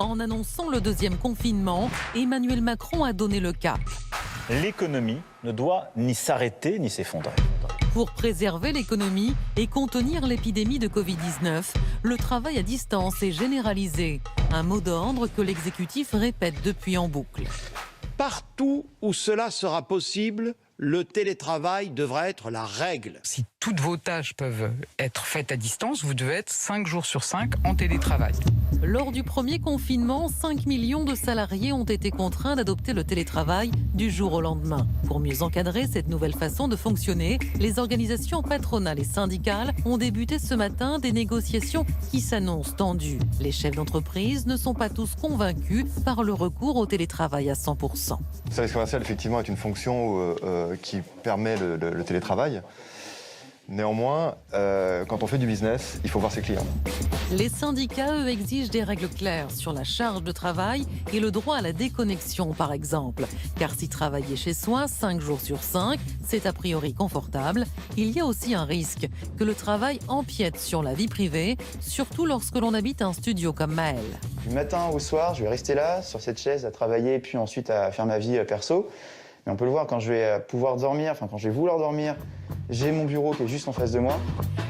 En annonçant le deuxième confinement, Emmanuel Macron a donné le cap. L'économie ne doit ni s'arrêter ni s'effondrer. Pour préserver l'économie et contenir l'épidémie de Covid-19, le travail à distance est généralisé. Un mot d'ordre que l'exécutif répète depuis en boucle. Partout où cela sera possible, le télétravail devra être la règle. Si toutes vos tâches peuvent être faites à distance, vous devez être 5 jours sur 5 en télétravail. Lors du premier confinement, 5 millions de salariés ont été contraints d'adopter le télétravail du jour au lendemain. Pour mieux encadrer cette nouvelle façon de fonctionner, les organisations patronales et syndicales ont débuté ce matin des négociations qui s'annoncent tendues. Les chefs d'entreprise ne sont pas tous convaincus par le recours au télétravail à 100%. Le service commercial, effectivement, est une fonction qui permet le télétravail. Néanmoins, quand on fait du business, il faut voir ses clients. Les syndicats, eux, exigent des règles claires sur la charge de travail et le droit à la déconnexion, par exemple. Car si travailler chez soi 5 jours sur 5, c'est a priori confortable, il y a aussi un risque que le travail empiète sur la vie privée, surtout lorsque l'on habite un studio comme Maël. Du matin au soir, je vais rester là, sur cette chaise, à travailler, puis ensuite à faire ma vie perso. Mais on peut le voir, quand je vais pouvoir dormir, quand je vais vouloir dormir, j'ai mon bureau qui est juste en face de moi.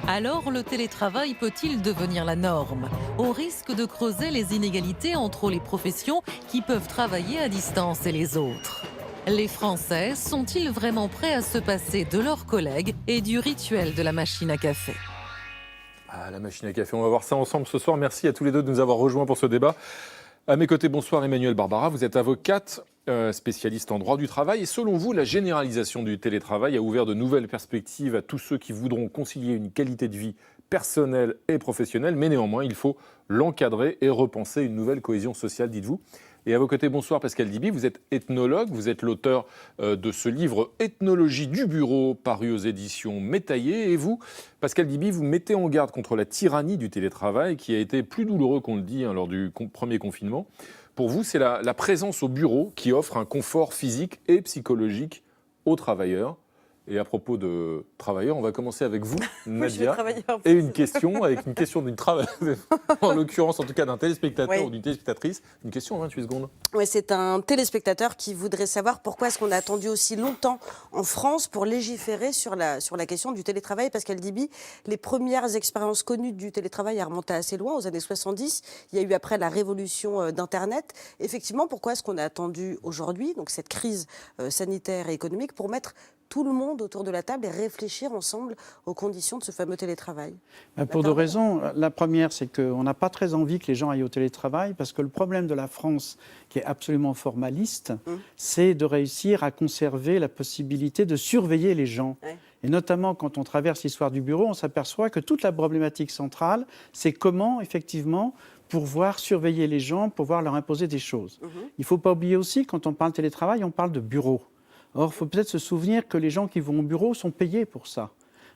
Alors, le télétravail peut-il devenir la norme, au risque de creuser les inégalités entre les professions qui peuvent travailler à distance et les autres? Les Français sont-ils vraiment prêts à se passer de leurs collègues et du rituel de la machine à café? La machine à café, on va voir ça ensemble ce soir. Merci à tous les deux de nous avoir rejoints pour ce débat. À mes côtés, bonsoir Emmanuelle Barbara, vous êtes avocate, spécialiste en droit du travail. Et selon vous, la généralisation du télétravail a ouvert de nouvelles perspectives à tous ceux qui voudront concilier une qualité de vie personnelle et professionnelle. Mais néanmoins, il faut l'encadrer et repenser une nouvelle cohésion sociale, dites-vous. Et à vos côtés, bonsoir Pascal Diby, vous êtes ethnologue, vous êtes l'auteur de ce livre « Ethnologie du bureau » paru aux éditions Métaillé. Et vous, Pascal Diby, vous mettez en garde contre la tyrannie du télétravail qui a été plus douloureux qu'on le dit lors du premier confinement. Pour vous, c'est la présence au bureau qui offre un confort physique et psychologique aux travailleurs. Et à propos de travailleurs, on va commencer avec vous, Nadia, et une question d'une travailleuse, en l'occurrence en tout cas d'un téléspectateur ou d'une téléspectatrice. Une question en 28 secondes. Oui, c'est un téléspectateur qui voudrait savoir pourquoi est-ce qu'on a attendu aussi longtemps en France pour légiférer sur la question du télétravail. Pascal Diby, les premières expériences connues du télétravail remontent assez loin, aux années 70. Il y a eu après la révolution d'Internet. Effectivement, pourquoi est-ce qu'on a attendu aujourd'hui, donc cette crise sanitaire et économique, pour mettre tout le monde autour de la table et réfléchir ensemble aux conditions de ce fameux télétravail? Pour deux raisons. La première, c'est qu'on n'a pas très envie que les gens aillent au télétravail parce que le problème de la France, qui est absolument formaliste, c'est de réussir à conserver la possibilité de surveiller les gens. Ouais. Et notamment, quand on traverse l'histoire du bureau, on s'aperçoit que toute la problématique centrale, c'est comment, effectivement, pouvoir surveiller les gens, pouvoir leur imposer des choses. Il ne faut pas oublier aussi, quand on parle télétravail, on parle de bureau. Or, il faut peut-être se souvenir que les gens qui vont au bureau sont payés pour ça.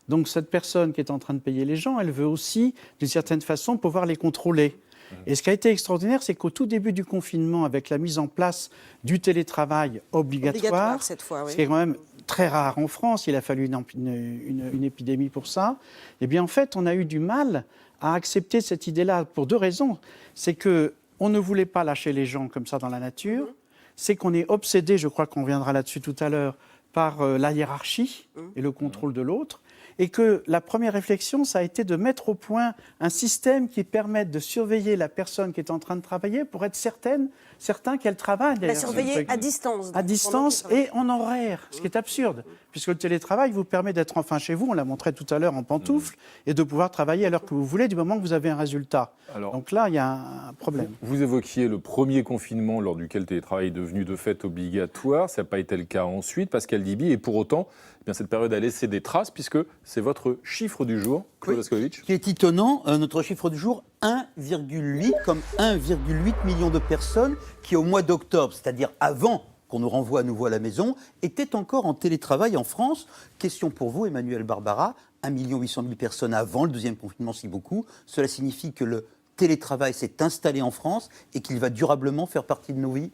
Donc, cette personne qui est en train de payer les gens, elle veut aussi, d'une certaine façon, pouvoir les contrôler. Et ce qui a été extraordinaire, c'est qu'au tout début du confinement, avec la mise en place du télétravail obligatoire cette fois, oui. Ce qui est quand même très rare en France, il a fallu une épidémie pour ça, eh bien, en fait, on a eu du mal à accepter cette idée-là pour deux raisons. C'est qu'on ne voulait pas lâcher les gens comme ça dans la nature. C'est qu'on est obsédé, je crois qu'on reviendra là-dessus tout à l'heure, par la hiérarchie et le contrôle de l'autre, et que la première réflexion, ça a été de mettre au point un système qui permette de surveiller la personne qui est en train de travailler pour être certain qu'elle travaille. La surveiller à distance. À distance et en horaire, ce qui est absurde, puisque le télétravail vous permet d'être enfin chez vous, on l'a montré tout à l'heure en pantoufles, et de pouvoir travailler à l'heure que vous voulez, du moment que vous avez un résultat. Alors, donc là, il y a un problème. Vous évoquiez le premier confinement lors duquel le télétravail est devenu de fait obligatoire. Ça n'a pas été le cas ensuite, Pascal Diby, et pour autant, eh bien, cette période a laissé des traces, puisque c'est votre chiffre du jour, oui, ce qui est étonnant, notre chiffre du jour, 1,8, comme 1,8 million de personnes qui, au mois d'octobre, c'est-à-dire avant qu'on nous renvoie à nouveau à la maison, étaient encore en télétravail en France. Question pour vous, Emmanuelle Barbara, 1 800 000 personnes avant le deuxième confinement, si beaucoup. Cela signifie que le télétravail s'est installé en France et qu'il va durablement faire partie de nos vies?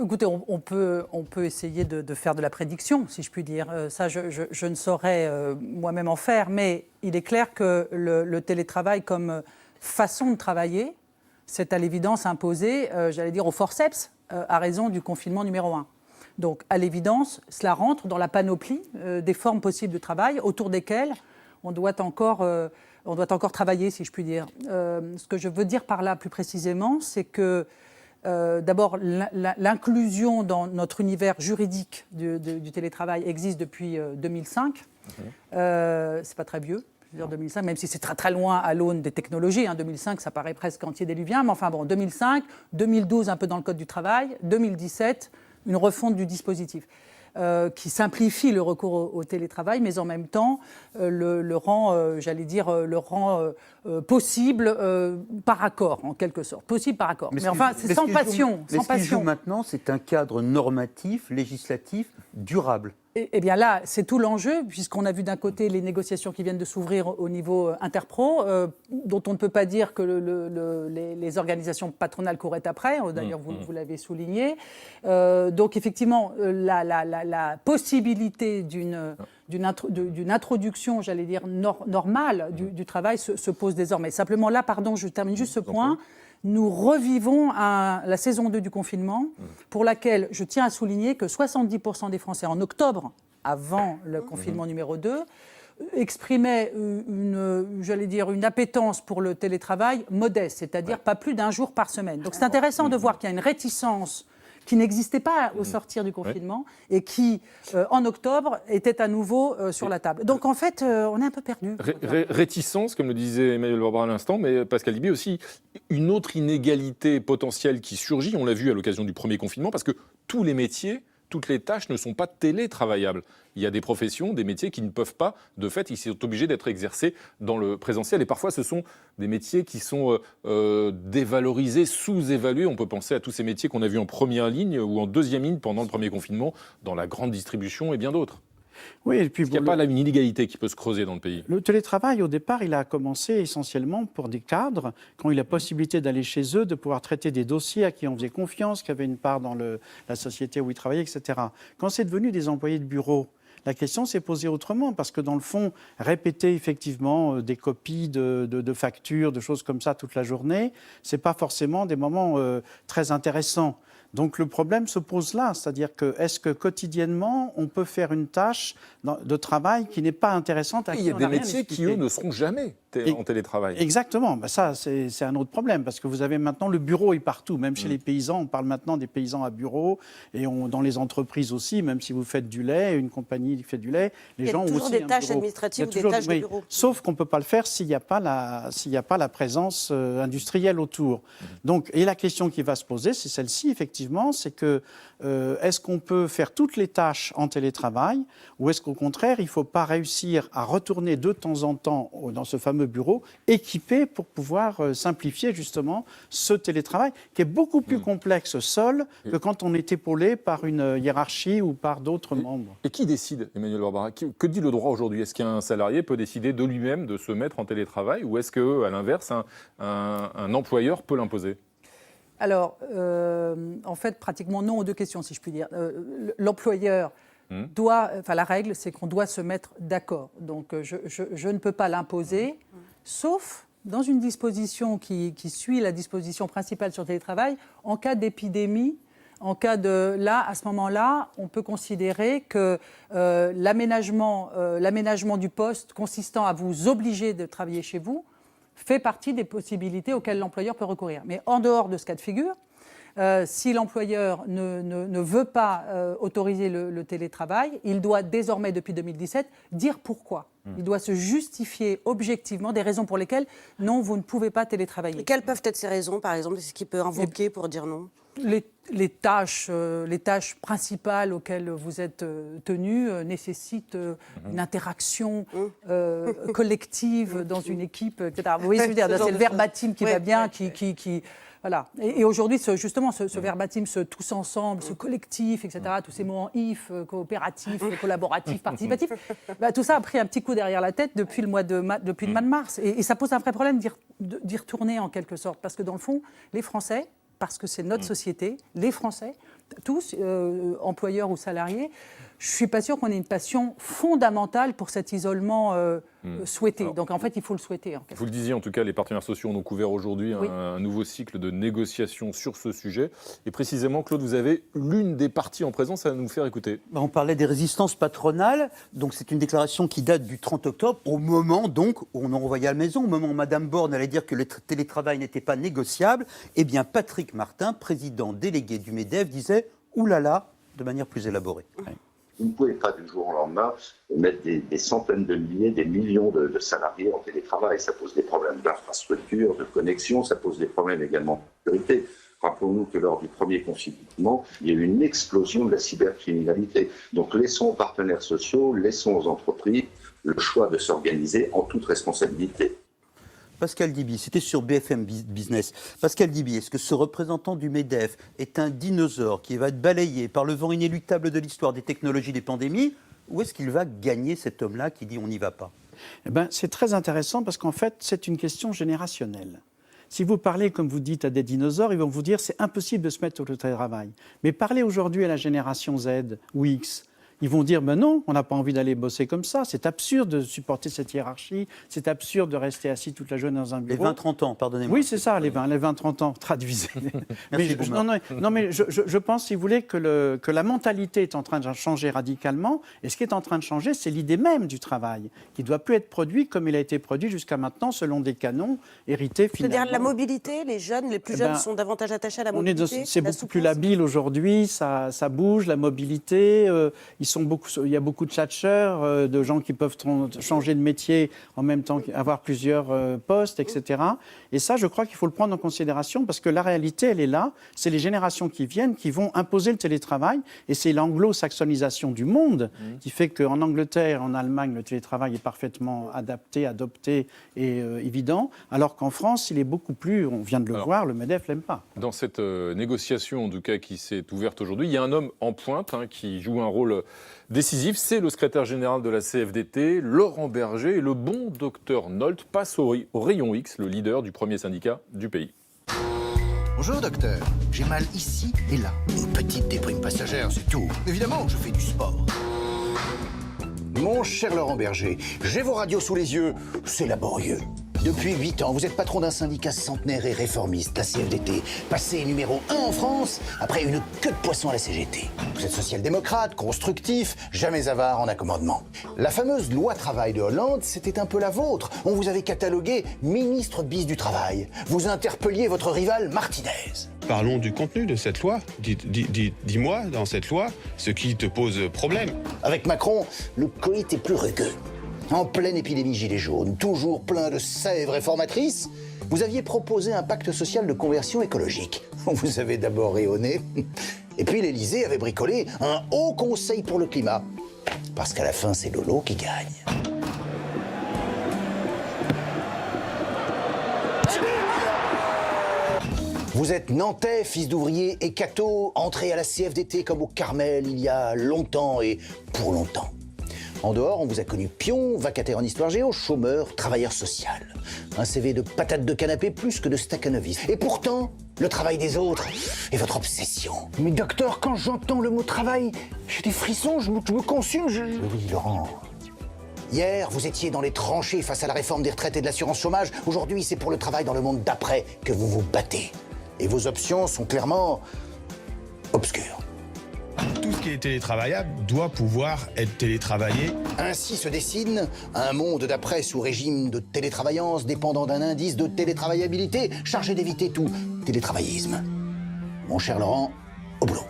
Écoutez, on peut essayer de faire de la prédiction, si je puis dire. Ça, je ne saurais moi-même en faire, mais il est clair que le télétravail comme façon de travailler, c'est à l'évidence imposé, j'allais dire, au forceps, à raison du confinement numéro 1. Donc, à l'évidence, cela rentre dans la panoplie des formes possibles de travail autour desquelles on doit encore travailler, si je puis dire. Ce que je veux dire par là, plus précisément, c'est que, d'abord, l'inclusion dans notre univers juridique du télétravail existe depuis 2005. C'est pas très vieux. 2005, même si c'est très très loin à l'aune des technologies. 2005, ça paraît presque antidéluvien, mais enfin bon, 2005, 2012, un peu dans le Code du travail, 2017, une refonte du dispositif qui simplifie le recours au télétravail, mais en même temps le rend, possible par accord, en quelque sorte. Possible par accord. Mais enfin, c'est sans passion. Mais ce qui joue maintenant, c'est un cadre normatif, législatif, durable. Eh bien là, c'est tout l'enjeu, puisqu'on a vu d'un côté les négociations qui viennent de s'ouvrir au niveau interpro, dont on ne peut pas dire que les organisations patronales couraient après, d'ailleurs vous l'avez souligné. Donc effectivement, la possibilité d'une introduction, j'allais dire, normale du travail se pose désormais. Simplement là, pardon, je termine juste ce point. Nous revivons la saison 2 du confinement, pour laquelle je tiens à souligner que 70% des Français, en octobre, avant le confinement numéro 2, exprimaient une appétence pour le télétravail modeste, c'est-à-dire pas plus d'un jour par semaine. Donc c'est intéressant de voir qu'il y a une réticence qui n'existait pas au sortir du confinement et qui, en octobre, était à nouveau sur la table. Donc, en fait, on est un peu perdu. Réticence, comme le disait Emmanuel Barbara à l'instant, mais Pascal Liby aussi, une autre inégalité potentielle qui surgit, on l'a vu à l'occasion du premier confinement, parce que tous les métiers, toutes les tâches ne sont pas télétravaillables. Il y a des professions, des métiers qui ne peuvent pas, de fait, ils sont obligés d'être exercés dans le présentiel. Et parfois, ce sont des métiers qui sont dévalorisés, sous-évalués. On peut penser à tous ces métiers qu'on a vus en première ligne ou en deuxième ligne pendant le premier confinement, dans la grande distribution et bien d'autres. Oui, et puis il n'y a pas là une inégalité qui peut se creuser dans le pays. Le télétravail, au départ, il a commencé essentiellement pour des cadres, qui ont eu la possibilité d'aller chez eux, de pouvoir traiter des dossiers à qui on faisait confiance, qui avaient une part dans la société où ils travaillaient, etc. Quand c'est devenu des employés de bureau, la question s'est posée autrement, parce que dans le fond, répéter effectivement des copies de factures, de choses comme ça toute la journée, ce n'est pas forcément des moments très intéressants. Donc le problème se pose là, c'est-à-dire que est-ce que quotidiennement on peut faire une tâche de travail qui n'est pas intéressante à qui on n'a rien expliqué. Il y a des métiers qui, eux, ne seront jamais en télétravail. Exactement, ben ça c'est un autre problème, parce que vous avez maintenant le bureau est partout, même chez les paysans, on parle maintenant des paysans à bureau, et dans les entreprises aussi, même si vous faites du lait, une compagnie qui fait du lait, les gens ont aussi toujours des tâches administratives ou des tâches de bureau. Sauf qu'on ne peut pas le faire s'il n'y a pas la présence industrielle autour. Donc, et la question qui va se poser, c'est celle-ci, effectivement, c'est que est-ce qu'on peut faire toutes les tâches en télétravail, ou est-ce qu'au contraire, il ne faut pas réussir à retourner de temps en temps dans ce fameux bureau équipé pour pouvoir simplifier justement ce télétravail, qui est beaucoup plus complexe seul que quand on est épaulé par une hiérarchie ou par d'autres membres. Et qui décide, Emmanuel Barbara? Que dit le droit aujourd'hui? Est-ce qu'un salarié peut décider de lui-même de se mettre en télétravail, ou est-ce qu'à l'inverse, un employeur peut l'imposer? Alors, en fait, pratiquement non aux deux questions, si je puis dire. L'employeur la règle, c'est qu'on doit se mettre d'accord. Donc, je ne peux pas l'imposer, sauf dans une disposition qui suit la disposition principale sur le télétravail, en cas d'épidémie. En cas de à ce moment-là, on peut considérer que l'aménagement du poste consistant à vous obliger de travailler chez vous fait partie des possibilités auxquelles l'employeur peut recourir. Mais en dehors de ce cas de figure, si l'employeur ne veut pas autoriser le télétravail, il doit désormais, depuis 2017, dire pourquoi. Il doit se justifier objectivement des raisons pour lesquelles, non, vous ne pouvez pas télétravailler. Et quelles peuvent être ces raisons, par exemple? Est-ce qu'il peut invoquer pour dire non? Les tâches principales auxquelles vous êtes tenu nécessitent une interaction collective dans une équipe, etc. Vous voyez ce que je veux dire? C'est le verbatim qui va bien, qui voilà. Et aujourd'hui, justement, ce verbatim, ce tous ensemble, ce collectif, etc., tous ces mots en if, coopératif, collaboratif, participatif, tout ça a pris un petit coup derrière la tête depuis le mois de mars. Et ça pose un vrai problème d'y retourner en quelque sorte. Parce que dans le fond, les Français, parce que c'est notre société, les Français, tous, employeurs ou salariés, je ne suis pas sûre qu'on ait une passion fondamentale pour cet isolement souhaité. Alors, donc en fait, il faut le souhaiter. Vous le disiez, en tout cas, les partenaires sociaux ont ouvert aujourd'hui Oui. un nouveau cycle de négociations sur ce sujet. Et précisément, Claude, vous avez l'une des parties en présence à nous faire écouter. On parlait des résistances patronales, donc c'est une déclaration qui date du 30 octobre, au moment donc où on en renvoyait à la maison, au moment où Mme Borne allait dire que le télétravail n'était pas négociable. Eh bien, Patrick Martin, président délégué du MEDEF, disait « oulala » de manière plus élaborée. Vous ne pouvez pas du jour au lendemain mettre des centaines de milliers, des millions de salariés en télétravail. Ça pose des problèmes d'infrastructure, de connexion, ça pose des problèmes également de sécurité. Rappelons-nous que lors du premier confinement, il y a eu une explosion de la cybercriminalité. Donc laissons aux partenaires sociaux, laissons aux entreprises le choix de s'organiser en toute responsabilité. Pascal Diby, c'était sur BFM Business. Pascal Diby, est-ce que ce représentant du MEDEF est un dinosaure qui va être balayé par le vent inéluctable de l'histoire des technologies, des pandémies, ou est-ce qu'il va gagner cet homme-là qui dit on n'y va pas? C'est très intéressant parce qu'en fait, c'est une question générationnelle. Si vous parlez, comme vous dites, à des dinosaures, ils vont vous dire c'est impossible de se mettre au télétravail. Mais parlez aujourd'hui à la génération Z ou X. Ils vont dire, non, on n'a pas envie d'aller bosser comme ça, c'est absurde de supporter cette hiérarchie, c'est absurde de rester assis toute la journée dans un bureau. Les 20-30 ans, pardonnez-moi. Oui, c'est ça, les 20-30 ans, traduisez. Merci, mais je pense, si vous voulez, que la mentalité est en train de changer radicalement, et ce qui est en train de changer, c'est l'idée même du travail, qui ne doit plus être produit comme il a été produit jusqu'à maintenant, selon des canons hérités finalement. C'est-à-dire la mobilité, les plus jeunes sont davantage attachés à la mobilité. C'est beaucoup plus labile aujourd'hui, ça bouge, la mobilité, il y a beaucoup de tchatcheurs, de gens qui peuvent changer de métier en même temps, avoir plusieurs postes, etc. Et ça, je crois qu'il faut le prendre en considération parce que la réalité, elle est là. C'est les générations qui viennent qui vont imposer le télétravail. Et c'est l'anglo-saxonisation du monde qui fait qu'en Angleterre, en Allemagne, le télétravail est parfaitement adopté et évident. Alors qu'en France, il est beaucoup plus, on vient de le voir, le MEDEF l'aime pas. Dans cette négociation, en tout cas, qui s'est ouverte aujourd'hui, il y a un homme en pointe qui joue un rôle décisif, c'est le secrétaire général de la CFDT, Laurent Berger, et le bon docteur Nolte passe au rayon X, le leader du premier syndicat du pays. Bonjour docteur, j'ai mal ici et là. Une petite déprime passagère, c'est tout. Évidemment, je fais du sport. Mon cher Laurent Berger, j'ai vos radios sous les yeux, c'est laborieux. Depuis 8 ans, vous êtes patron d'un syndicat centenaire et réformiste, la CFDT, passé numéro 1 en France, après une queue de poisson à la CGT. Vous êtes social-démocrate, constructif, jamais avare en accommodement. La fameuse loi travail de Hollande, c'était un peu la vôtre. On vous avait catalogué ministre bis du travail. Vous interpelliez votre rival Martinez. Parlons du contenu de cette loi. Dis-moi, dans cette loi, ce qui te pose problème. Avec Macron, le coït est plus rugueux. En pleine épidémie gilet jaune, toujours plein de sève réformatrices, vous aviez proposé un pacte social de conversion écologique. On vous avait d'abord rayonné, et puis l'Élysée avait bricolé un haut conseil pour le climat. Parce qu'à la fin, c'est Lolo qui gagne. Vous êtes nantais, fils d'ouvrier et catho, entré à la CFDT comme au Carmel il y a longtemps et pour longtemps. En dehors, on vous a connu pion, vacataire en histoire géo, chômeur, travailleur social. Un CV de patate de canapé plus que de stacanoviste. Et pourtant, le travail des autres est votre obsession. Mais docteur, quand j'entends le mot travail, j'ai des frissons, je me consume, Oui, Laurent. Hier, vous étiez dans les tranchées face à la réforme des retraites et de l'assurance chômage. Aujourd'hui, c'est pour le travail dans le monde d'après que vous vous battez. Et vos options sont clairement obscures. Tout ce qui est télétravaillable doit pouvoir être télétravaillé. Ainsi se dessine un monde d'après sous régime de télétravaillance dépendant d'un indice de télétravaillabilité chargé d'éviter tout télétravaillisme. Mon cher Laurent, au boulot.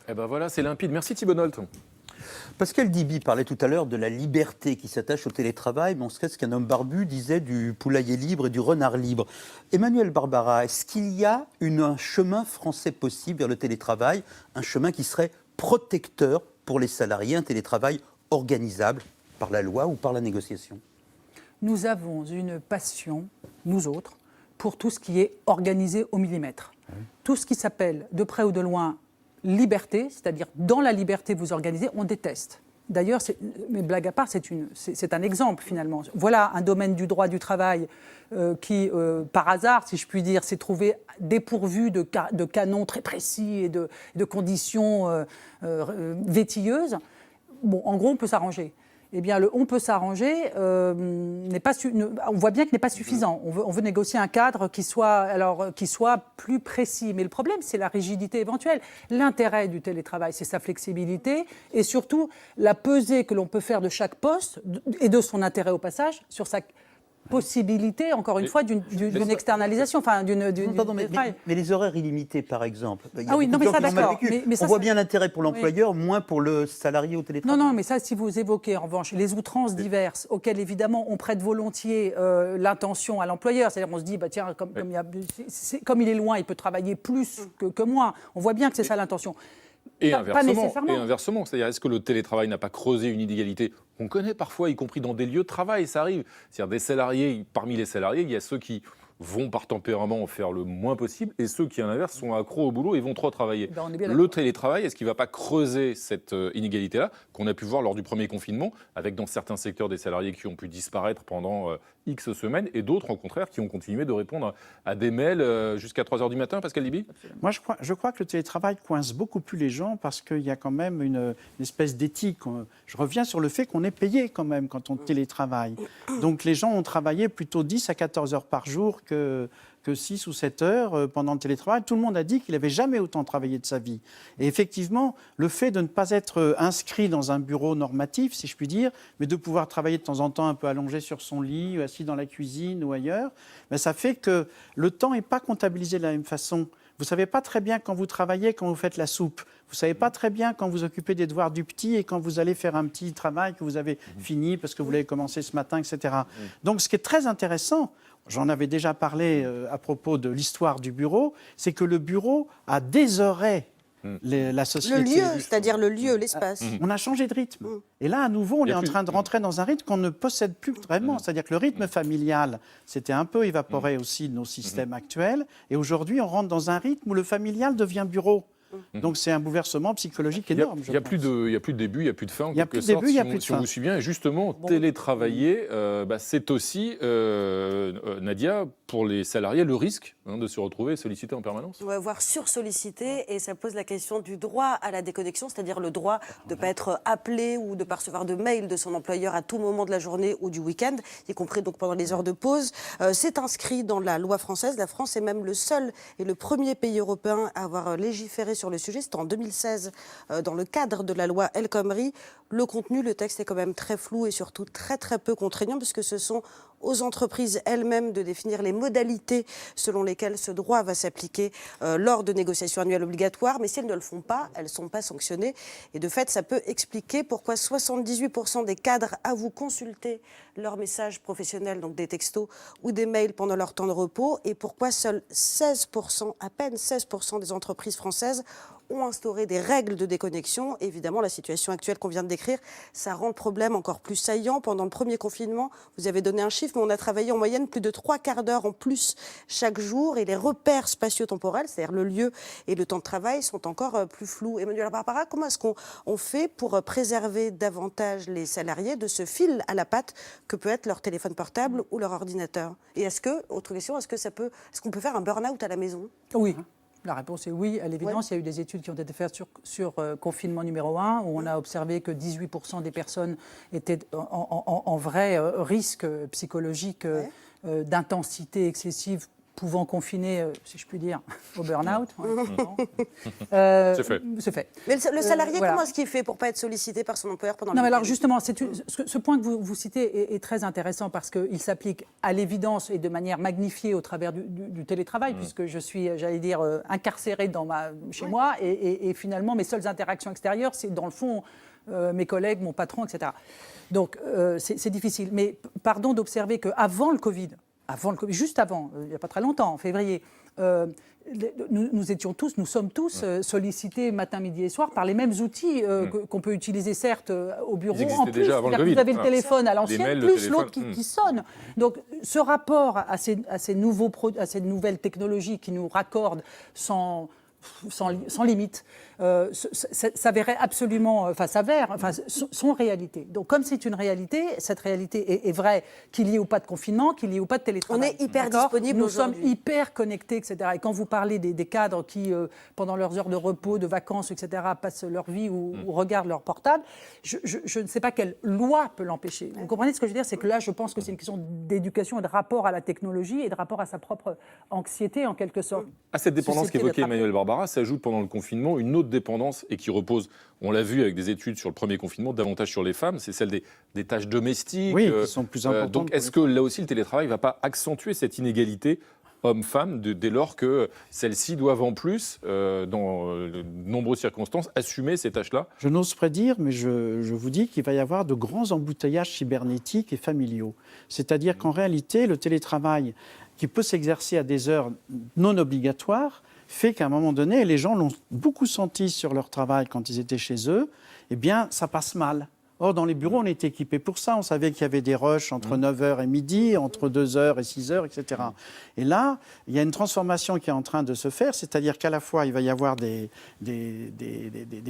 Eh ben voilà, c'est limpide. Merci Thibault Nolte. Pascal Diby parlait tout à l'heure de la liberté qui s'attache au télétravail, mais on serait ce qu'un homme barbu disait du poulailler libre et du renard libre. Emmanuel Barbara, est-ce qu'il y a un chemin français possible vers le télétravail, un chemin qui serait protecteur pour les salariés, un télétravail organisable par la loi ou par la négociation? Nous avons une passion, nous autres, pour tout ce qui est organisé au millimètre. Oui. Tout ce qui s'appelle, de près ou de loin, liberté, c'est-à-dire dans la liberté vous organisez, on déteste. D'ailleurs, mais blague à part, c'est un exemple finalement. Voilà un domaine du droit du travail qui, par hasard, si je puis dire, s'est trouvé dépourvu de canons très précis et de conditions vétilleuses. Bon, en gros, on peut s'arranger. Eh bien, on peut s'arranger, on voit bien qu'il n'est pas suffisant. On veut négocier un cadre qui soit plus précis. Mais le problème, c'est la rigidité éventuelle. L'intérêt du télétravail, c'est sa flexibilité et surtout la pesée que l'on peut faire de chaque poste et de son intérêt au passage sur sa possibilité, encore une fois, d'une externalisation, enfin mais les horaires illimités, par exemple. Ah oui, non, mais ça, d'accord. On voit bien l'intérêt pour l'employeur, moins pour le salarié au télétravail. Non, mais ça, si vous évoquez, en revanche, les outrances diverses, auxquelles, évidemment, on prête volontiers l'intention à l'employeur, c'est-à-dire on se dit, bah, tiens, comme il est loin, il peut travailler plus que moi. On voit bien que c'est ça l'intention. Et inversement, c'est-à-dire est-ce que le télétravail n'a pas creusé une inégalité qu'on connaît parfois, y compris dans des lieux de travail, ça arrive. C'est-à-dire des salariés, parmi les salariés, il y a ceux qui vont par tempérament en faire le moins possible et ceux qui, à l'inverse, sont accros au boulot et vont trop travailler. Le télétravail, est-ce qu'il ne va pas creuser cette inégalité-là qu'on a pu voir lors du premier confinement, avec dans certains secteurs des salariés qui ont pu disparaître pendant X semaines et d'autres, au contraire, qui ont continué de répondre à des mails jusqu'à 3h du matin, Pascal Liby ? Moi, je crois que le télétravail coince beaucoup plus les gens parce qu'il y a quand même une espèce d'éthique. Je reviens sur le fait qu'on est payé quand même quand on télétravaille. Donc les gens ont travaillé plutôt 10 à 14 heures par jour que 6 ou 7 heures pendant le télétravail. Tout le monde a dit qu'il n'avait jamais autant travaillé de sa vie. Et effectivement, le fait de ne pas être inscrit dans un bureau normatif, si je puis dire, mais de pouvoir travailler de temps en temps un peu allongé sur son lit, assis dans la cuisine ou ailleurs, ben ça fait que le temps n'est pas comptabilisé de la même façon. Vous ne savez pas très bien quand vous travaillez, quand vous faites la soupe. Vous ne savez pas très bien quand vous occupez des devoirs du petit et quand vous allez faire un petit travail que vous avez fini parce que vous l'avez commencé ce matin, etc. Donc ce qui est très intéressant, j'en avais déjà parlé à propos de l'histoire du bureau, c'est que le bureau a désoré la société. Le lieu, c'est-à-dire le lieu, l'espace. On a changé de rythme. Et là, à nouveau, on est en train de rentrer dans un rythme qu'on ne possède plus vraiment. C'est-à-dire que le rythme familial s'était un peu évaporé aussi de nos systèmes actuels. Et aujourd'hui, on rentre dans un rythme où le familial devient bureau. Donc c'est un bouleversement psychologique énorme. Il n'y a plus de début, il n'y a plus de fin. Il n'y a plus de début, il n'y a plus de fin. Si on vous suit bien, et justement, télétravailler, c'est aussi, Nadia, pour les salariés, le risque de se retrouver sollicité en permanence. Voire sursollicité, et ça pose la question du droit à la déconnexion, c'est-à-dire le droit de ne pas être appelé ou de ne pas recevoir de mail de son employeur à tout moment de la journée ou du week-end, y compris donc pendant les heures de pause. C'est inscrit dans la loi française. La France est même le seul et le premier pays européen à avoir légiféré sur le sujet. C'était en 2016, dans le cadre de la loi El Khomri. Le contenu, le texte est quand même très flou et surtout très très peu contraignant, puisque ce sont aux entreprises elles-mêmes de définir les modalités selon lesquelles ce droit va s'appliquer lors de négociations annuelles obligatoires. Mais si elles ne le font pas, elles ne sont pas sanctionnées. Et de fait, ça peut expliquer pourquoi 78% des cadres avouent consulter leurs messages professionnels, donc des textos ou des mails pendant leur temps de repos, et pourquoi seuls 16%, à peine 16% des entreprises françaises ont instauré des règles de déconnexion. Évidemment, la situation actuelle qu'on vient de décrire, ça rend le problème encore plus saillant. Pendant le premier confinement, vous avez donné un chiffre, mais on a travaillé en moyenne plus de 3/4 d'heure en plus chaque jour, et les repères spatio-temporels, c'est-à-dire le lieu et le temps de travail, sont encore plus flous. Emmanuel Barbara, comment est-ce qu'on fait pour préserver davantage les salariés de ce fil à la patte que peut être leur téléphone portable ou leur ordinateur? Et autre question, est-ce qu'on peut faire un burn-out à la maison? Oui. La réponse est oui, à l'évidence. Il y a eu des études qui ont été faites sur confinement numéro 1, où on a observé que 18% des personnes étaient en vrai risque psychologique d'intensité excessive, pouvant confiner, si je puis dire, au burn-out. C'est fait. Mais le salarié, comment est-ce qu'il fait pour ne pas être sollicité par son employeur pendant le week-end ? Alors justement, ce point que vous citez est très intéressant parce qu'il s'applique à l'évidence et de manière magnifiée au travers du télétravail, puisque je suis, j'allais dire, incarcérée chez moi, et finalement, mes seules interactions extérieures, c'est dans le fond mes collègues, mon patron, etc. Donc c'est difficile. Mais pardon d'observer qu'avant le Covid, juste avant, il n'y a pas très longtemps, en février, nous sommes tous sollicités matin, midi et soir par les mêmes outils qu'on peut utiliser certes au bureau. En plus, déjà avant le Covid. Vous avez le téléphone à l'ancienne, plus l'autre qui sonne. Donc ce rapport à ces nouvelles technologies qui nous raccordent sans sans limite. S'avérait absolument, sont réalité. Donc comme c'est une réalité, cette réalité est vraie, qu'il y ait ou pas de confinement, qu'il y ait ou pas de télétravail. On est hyper disponible Nous sommes aujourd'hui. hyper connectés, etc. Et quand vous parlez des cadres qui, pendant leurs heures de repos, de vacances, etc., passent leur vie ou regardent leur portable, je ne sais pas quelle loi peut l'empêcher. Vous comprenez ce que je veux dire? C'est que là, je pense que c'est une question d'éducation et de rapport à la technologie et de rapport à sa propre anxiété, en quelque sorte. À cette dépendance qu'évoquait Emmanuel Barbara, s'ajoute pendant le confinement une autre dépendance et qui repose, on l'a vu avec des études sur le premier confinement, davantage sur les femmes, c'est celle des tâches domestiques. Oui, qui sont plus importantes. Donc est-ce que là aussi le télétravail ne va pas accentuer cette inégalité hommes-femmes dès lors que celles-ci doivent en plus, dans de nombreuses circonstances, assumer ces tâches-là? Je n'ose prédire, mais je vous dis qu'il va y avoir de grands embouteillages cybernétiques et familiaux. C'est-à-dire qu'en réalité, le télétravail qui peut s'exercer à des heures non obligatoires fait qu'à un moment donné, les gens l'ont beaucoup senti sur leur travail quand ils étaient chez eux, eh bien, ça passe mal. Or, dans les bureaux, on était équipés pour ça. On savait qu'il y avait des rushs entre 9h et midi, entre 2h et 6h, etc. Et là, il y a une transformation qui est en train de se faire, c'est-à-dire qu'à la fois, il va y avoir des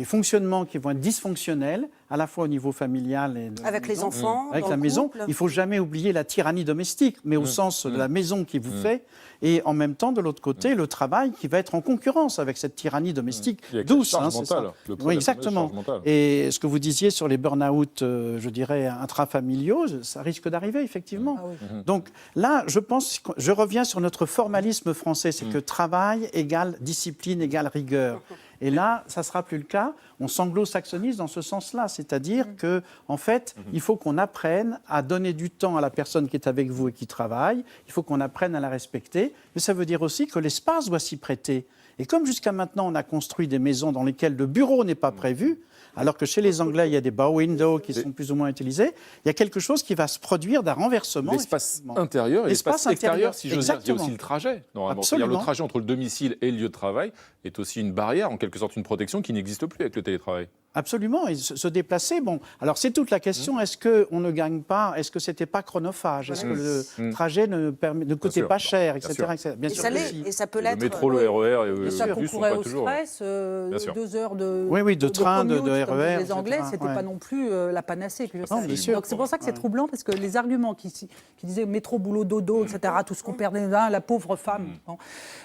fonctionnements qui vont être dysfonctionnels, à la fois au niveau familial et avec les enfants, avec dans la le maison. couple. Il ne faut jamais oublier la tyrannie domestique, mais au sens de la maison qui vous fait, et en même temps, de l'autre côté, le travail qui va être en concurrence avec cette tyrannie domestique douce. La charge c'est ça. mentale, le poids Oui, de la exactement. charge mentale. Et ce que vous disiez sur les burn-out, je dirais, intrafamiliaux, ça risque d'arriver, effectivement. Donc là, je pense, je reviens sur notre formalisme français, c'est que travail égale discipline égale rigueur. Et là, ça ne sera plus le cas. On s'anglo-saxonise dans ce sens-là, c'est-à-dire que, en fait, il faut qu'on apprenne à donner du temps à la personne qui est avec vous et qui travaille. Il faut qu'on apprenne à la respecter. Mais ça veut dire aussi que l'espace doit s'y prêter. Et comme jusqu'à maintenant, on a construit des maisons dans lesquelles le bureau n'est pas prévu, alors que chez les Anglais, il y a des bow windows qui sont plus ou moins utilisés, il y a quelque chose qui va se produire d'un renversement. L'espace intérieur et l'espace extérieur, si j'ose dire. Il y a aussi le trajet. Normalement. C'est-à-dire le trajet entre le domicile et le lieu de travail est aussi une barrière, en quelque sorte une protection qui n'existe plus avec le télétravail. Absolument, et se déplacer, bon, alors c'est toute la question, est-ce qu'on ne gagne pas, est-ce que c'était pas chronophage, est-ce que le trajet ne coûtait pas cher, etc. Bien sûr. Et ça peut l'être. Le métro, le RER et le ça bus sont concourait pas au toujours. stress, 2 heures de de train, de RER. Les Anglais, c'était pas non plus la panacée. Donc c'est pour ça que c'est troublant, parce que les arguments qui disaient métro, boulot, dodo, etc., tout ce qu'on perdait là, la pauvre femme,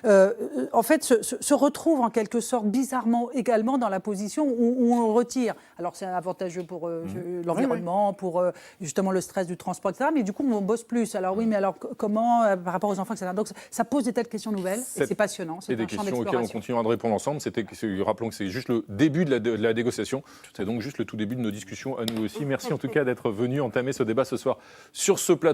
en fait, se retrouvent en quelque sorte bizarrement également dans la position où on retire. Alors c'est avantageux pour l'environnement, pour justement le stress du transport, etc. Mais du coup, on bosse plus. Alors oui, mais alors comment par rapport aux enfants, etc. Donc ça pose des tas de questions nouvelles et c'est passionnant. C'est des questions auxquelles on continuera de répondre ensemble. Rappelons que c'est juste le début de la négociation. C'est donc juste le tout début de nos discussions à nous aussi. Merci en tout cas d'être venu entamer ce débat ce soir sur ce plateau.